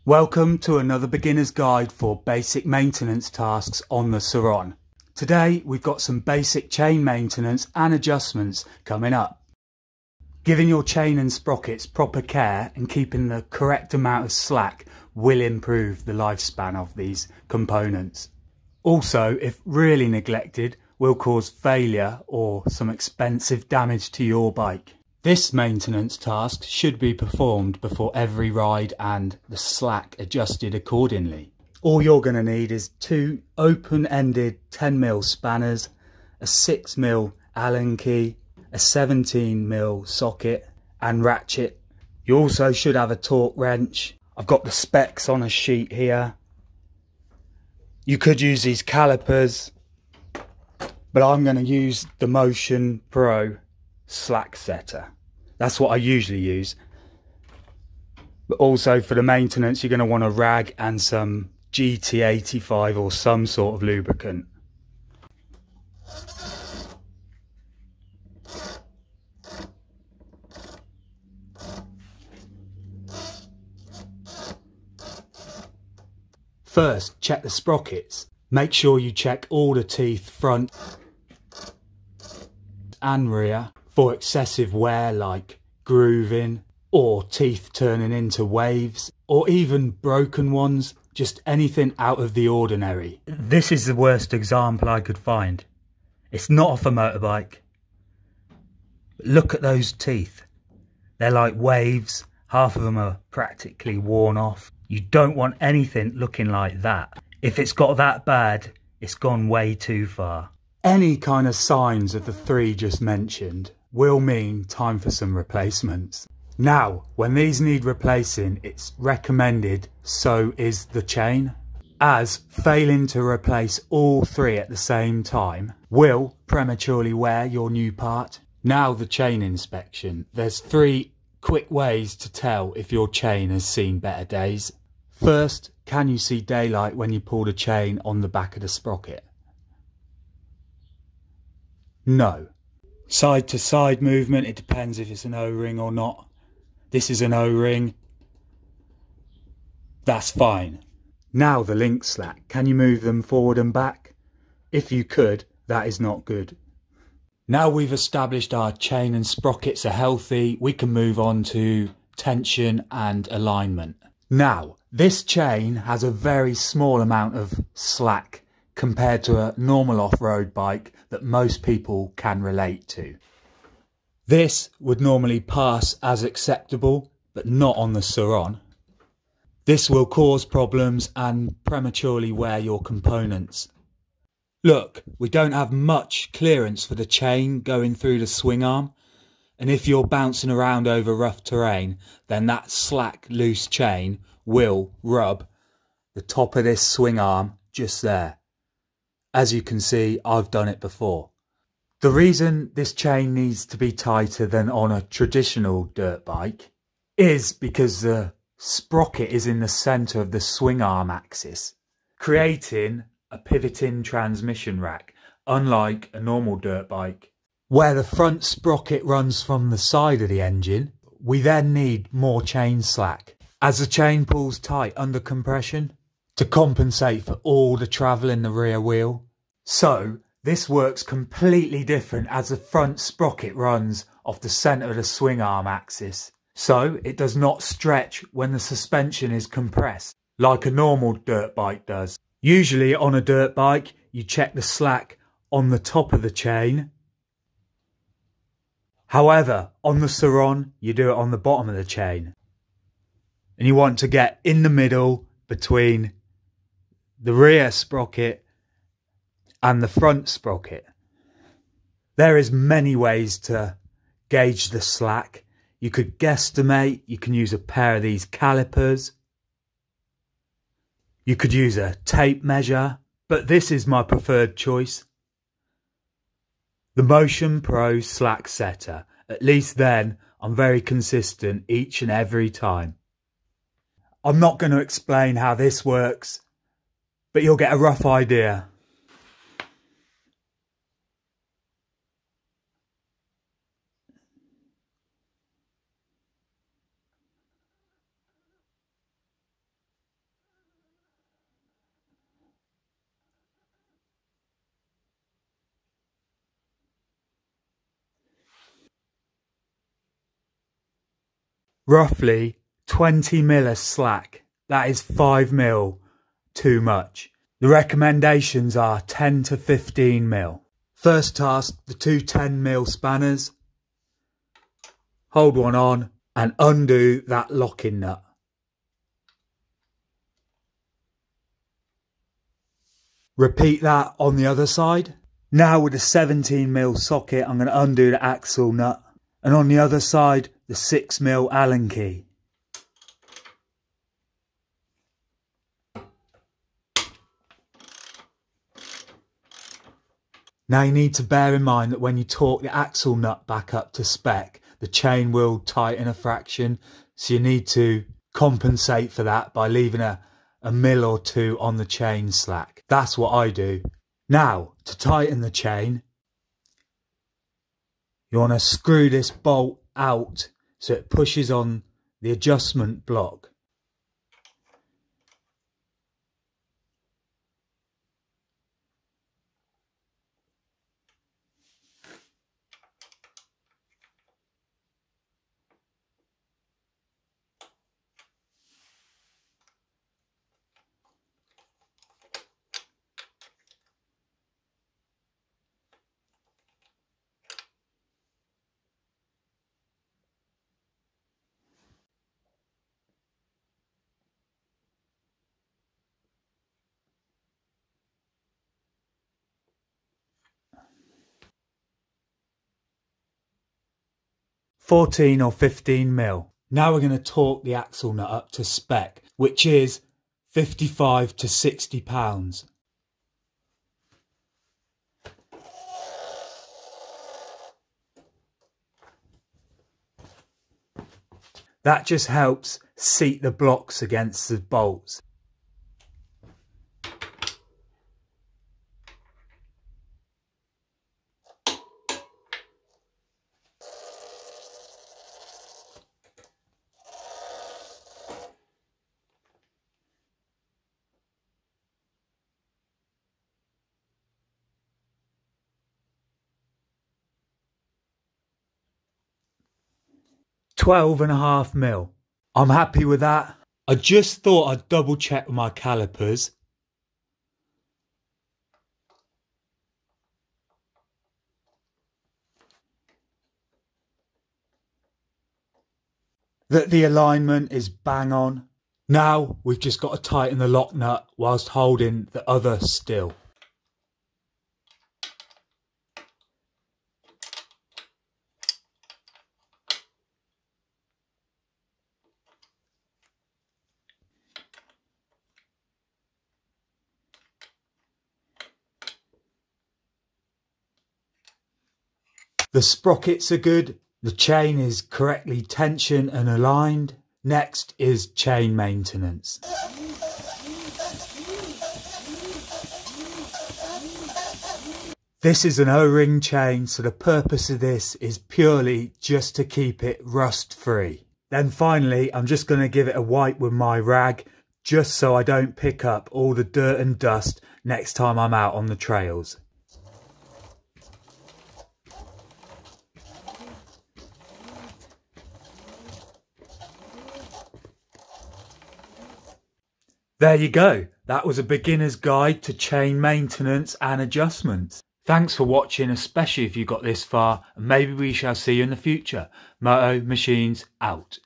Welcome to another beginner's guide for basic maintenance tasks on the Surron. Today we've got some basic chain maintenance and adjustments coming up. Giving your chain and sprockets proper care and keeping the correct amount of slack will improve the lifespan of these components. Also, if really neglected, will cause failure or some expensive damage to your bike. This maintenance task should be performed before every ride and the slack adjusted accordingly. All you're going to need is two open-ended 10mm spanners, a 6mm Allen key, a 17mm socket and ratchet. You also should have a torque wrench. I've got the specs on a sheet here. You could use these calipers, but I'm going to use the Motion Pro slack setter. That's what I usually use. But also for the maintenance, you're going to want a rag and some GT85 or some sort of lubricant. First, check the sprockets. Make sure you check all the teeth front and rear for excessive wear like grooving or teeth turning into waves or even broken ones, just anything out of the ordinary. This is the worst example I could find. It's not off a motorbike. But look at those teeth. They're like waves. Half of them are practically worn off. You don't want anything looking like that. If it's got that bad, it's gone way too far. Any kind of signs of the three just mentioned will mean time for some replacements. Now, when these need replacing, it's recommended so is the chain, as failing to replace all three at the same time will prematurely wear your new part. Now the chain inspection. There's three quick ways to tell if your chain has seen better days. First, can you see daylight when you pull the chain on the back of the sprocket? No. Side to side movement, it depends if it's an O-ring or not. This is an O-ring. That's fine. Now the link slack. Can you move them forward and back? If you could, that is not good. Now we've established our chain and sprockets are healthy, we can move on to tension and alignment. Now, this chain has a very small amount of slack compared to a normal off-road bike that most people can relate to. This would normally pass as acceptable, but not on the Surron. This will cause problems and prematurely wear your components. Look, we don't have much clearance for the chain going through the swing arm, and if you're bouncing around over rough terrain, then that slack loose chain will rub the top of this swing arm just there. As you can see, I've done it before. The reason this chain needs to be tighter than on a traditional dirt bike is because the sprocket is in the centre of the swing arm axis, creating a pivoting transmission rack, unlike a normal dirt bike. Where the front sprocket runs from the side of the engine, we then need more chain slack. As the chain pulls tight under compression, to compensate for all the travel in the rear wheel. So this works completely different as the front sprocket runs off the centre of the swing arm axis. So it does not stretch when the suspension is compressed like a normal dirt bike does. Usually on a dirt bike you check the slack on the top of the chain. However, on the Surron you do it on the bottom of the chain. And you want to get in the middle between the rear sprocket and the front sprocket. There is many ways to gauge the slack. You could guesstimate, you can use a pair of these calipers. You could use a tape measure, but this is my preferred choice. The Motion Pro slack setter. At least then I'm very consistent each and every time. I'm not going to explain how this works, but you'll get a rough idea. roughly 20mm of slack. That is 5mm too much. The recommendations are 10 to 15mm. First task, the two 10mm spanners. Hold one on and undo that locking nut. Repeat that on the other side. Now with the 17mm socket, I'm going to undo the axle nut. And on the other side, the 6mm Allen key. Now you need to bear in mind that when you torque the axle nut back up to spec, the chain will tighten a fraction. So you need to compensate for that by leaving a mil or two on the chain slack. That's what I do. Now, to tighten the chain, you want to screw this bolt out so it pushes on the adjustment block. $14 or 15mm. Now we're going to torque the axle nut up to spec, which is 55 to 60 pounds. That just helps seat the blocks against the bolts. $12.5mm. I'm happy with that. I just thought I'd double check with my calipers. That the alignment is bang on. Now we've just got to tighten the lock nut whilst holding the other still. The sprockets are good, the chain is correctly tensioned and aligned. Next is chain maintenance. This is an O-ring chain, so the purpose of this is purely just to keep it rust free. Then finally, I'm just going to give it a wipe with my rag, just so I don't pick up all the dirt and dust next time I'm out on the trails. There you go. That was a beginner's guide to chain maintenance and adjustments. Thanks for watching, especially if you got this far, and maybe we shall see you in the future. Moto Machines out.